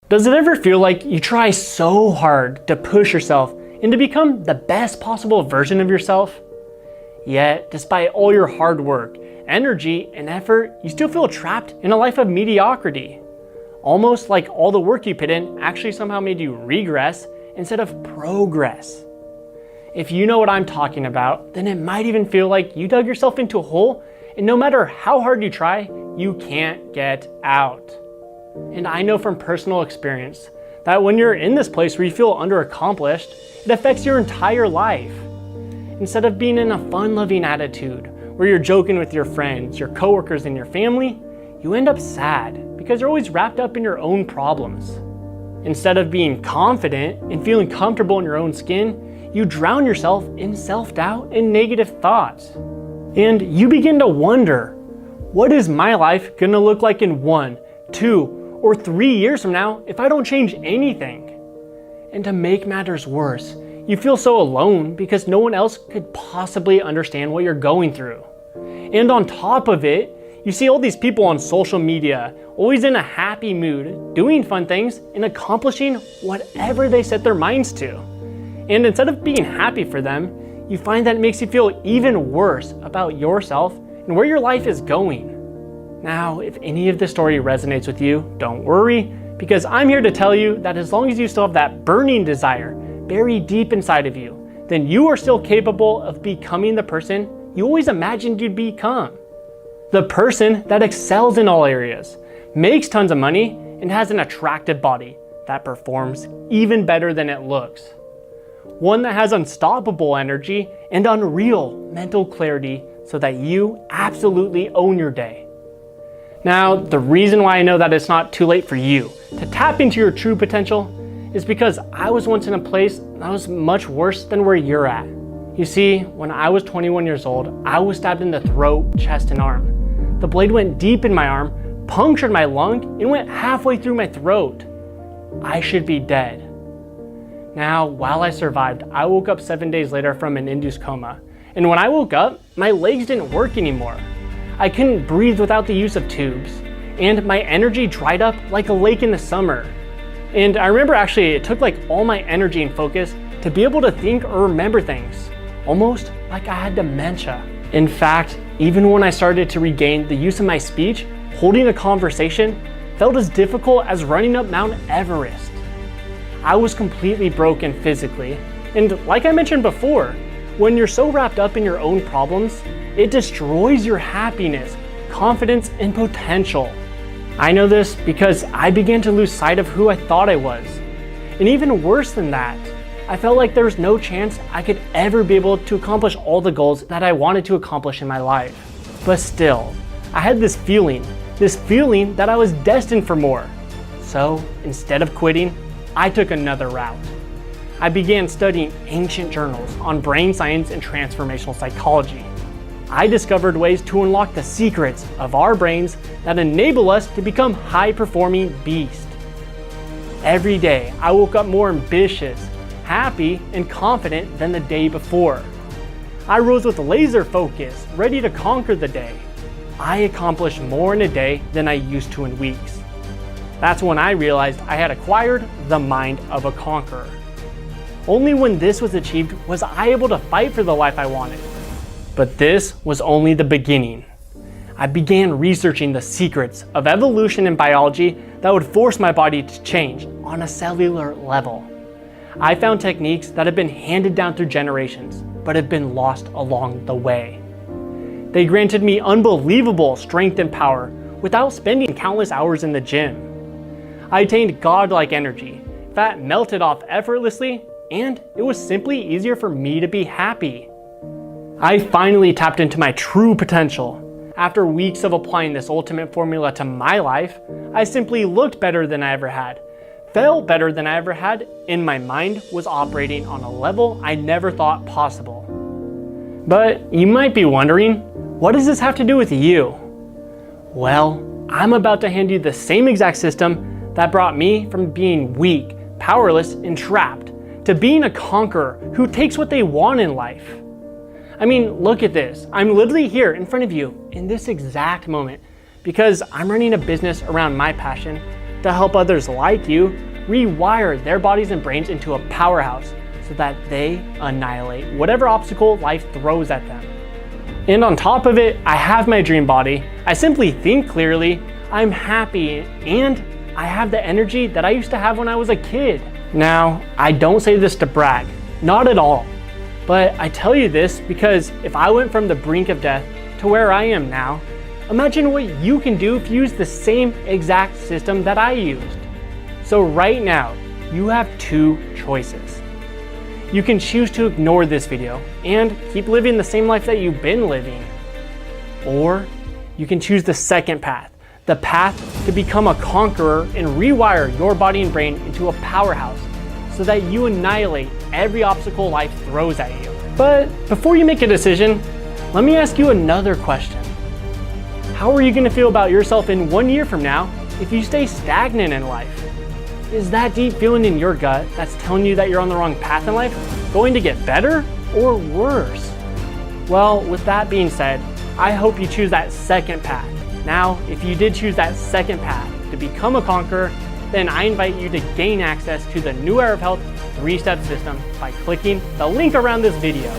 Does it ever feel like you try so hard to push yourself and to become the best possible version of yourself? Yet, despite all your hard work, energy, and effort, you still feel trapped in a life of mediocrity. Almost like all the work you put in actually somehow made you regress instead of progress. If you know what I'm talking about, then it might even feel like you dug yourself into a hole, and no matter how hard you try, you can't get out. And I know from personal experience that when you're in this place where you feel underaccomplished, it affects your entire life. Instead of being in a fun-loving attitude where you're joking with your friends, your coworkers, and your family, you end up sad because you're always wrapped up in your own problems. Instead of being confident and feeling comfortable in your own skin, you drown yourself in self-doubt and negative thoughts. And you begin to wonder, what is my life gonna look like in 1, 2, or 3 years from now if I don't change anything? And to make matters worse, you feel so alone because no one else could possibly understand what you're going through. And on top of it, you see all these people on social media, always in a happy mood, doing fun things and accomplishing whatever they set their minds to. And instead of being happy for them, you find that it makes you feel even worse about yourself and where your life is going. Now, if any of this story resonates with you, don't worry, because I'm here to tell you that as long as you still have that burning desire buried deep inside of you, then you are still capable of becoming the person you always imagined you'd become. The person that excels in all areas, makes tons of money, and has an attractive body that performs even better than it looks. One that has unstoppable energy and unreal mental clarity so that you absolutely own your day. Now, the reason why I know that it's not too late for you to tap into your true potential is because I was once in a place that was much worse than where you're at. You see, when I was 21 years old, I was stabbed in the throat, chest, and arm. The blade went deep in my arm, punctured my lung, and went halfway through my throat. I should be dead. Now, while I survived, I woke up 7 days later from an induced coma. And when I woke up, my legs didn't work anymore. I couldn't breathe without the use of tubes. And my energy dried up like a lake in the summer. And I remember actually it took like all my energy and focus to be able to think or remember things. Almost like I had dementia. In fact, even when I started to regain the use of my speech, holding a conversation felt as difficult as running up Mount Everest. I was completely broken physically. And like I mentioned before, when you're so wrapped up in your own problems, it destroys your happiness, confidence, and potential. I know this because I began to lose sight of who I thought I was. And even worse than that, I felt like there was no chance I could ever be able to accomplish all the goals that I wanted to accomplish in my life. But still, I had this feeling that I was destined for more. So instead of quitting, I took another route. I began studying ancient journals on brain science and transformational psychology. I discovered ways to unlock the secrets of our brains that enable us to become high-performing beasts. Every day, I woke up more ambitious, happy, and confident than the day before. I rose with laser focus, ready to conquer the day. I accomplished more in a day than I used to in weeks. That's when I realized I had acquired the mind of a conqueror. Only when this was achieved was I able to fight for the life I wanted. But this was only the beginning. I began researching the secrets of evolution and biology that would force my body to change on a cellular level. I found techniques that have been handed down through generations, but have been lost along the way. They granted me unbelievable strength and power without spending countless hours in the gym. I attained godlike energy, fat melted off effortlessly, and it was simply easier for me to be happy. I finally tapped into my true potential. After weeks of applying this ultimate formula to my life, I simply looked better than I ever had, felt better than I ever had, and my mind was operating on a level I never thought possible. But you might be wondering, what does this have to do with you? Well, I'm about to hand you the same exact system that brought me from being weak, powerless, and trapped to being a conqueror who takes what they want in life. I mean, look at this. I'm literally here in front of you in this exact moment because I'm running a business around my passion to help others like you rewire their bodies and brains into a powerhouse so that they annihilate whatever obstacle life throws at them. And on top of it, I have my dream body. I simply think clearly, I'm happy, and I have the energy that I used to have when I was a kid. Now, I don't say this to brag, not at all. But I tell you this because if I went from the brink of death to where I am now, imagine what you can do if you use the same exact system that I used. So right now, you have two choices. You can choose to ignore this video and keep living the same life that you've been living. Or you can choose the second path, the path to become a conqueror and rewire your body and brain into a powerhouse so that you annihilate every obstacle life throws at you. But before you make a decision, let me ask you another question. How are you going to feel about yourself in 1 year from now if you stay stagnant in life? Is that deep feeling in your gut that's telling you that you're on the wrong path in life going to get better or worse? Well, with that being said, I hope you choose that second path. Now, if you did choose that second path to become a conqueror, then I invite you to gain access to the New Era of Health 3-step system by clicking the link around this video.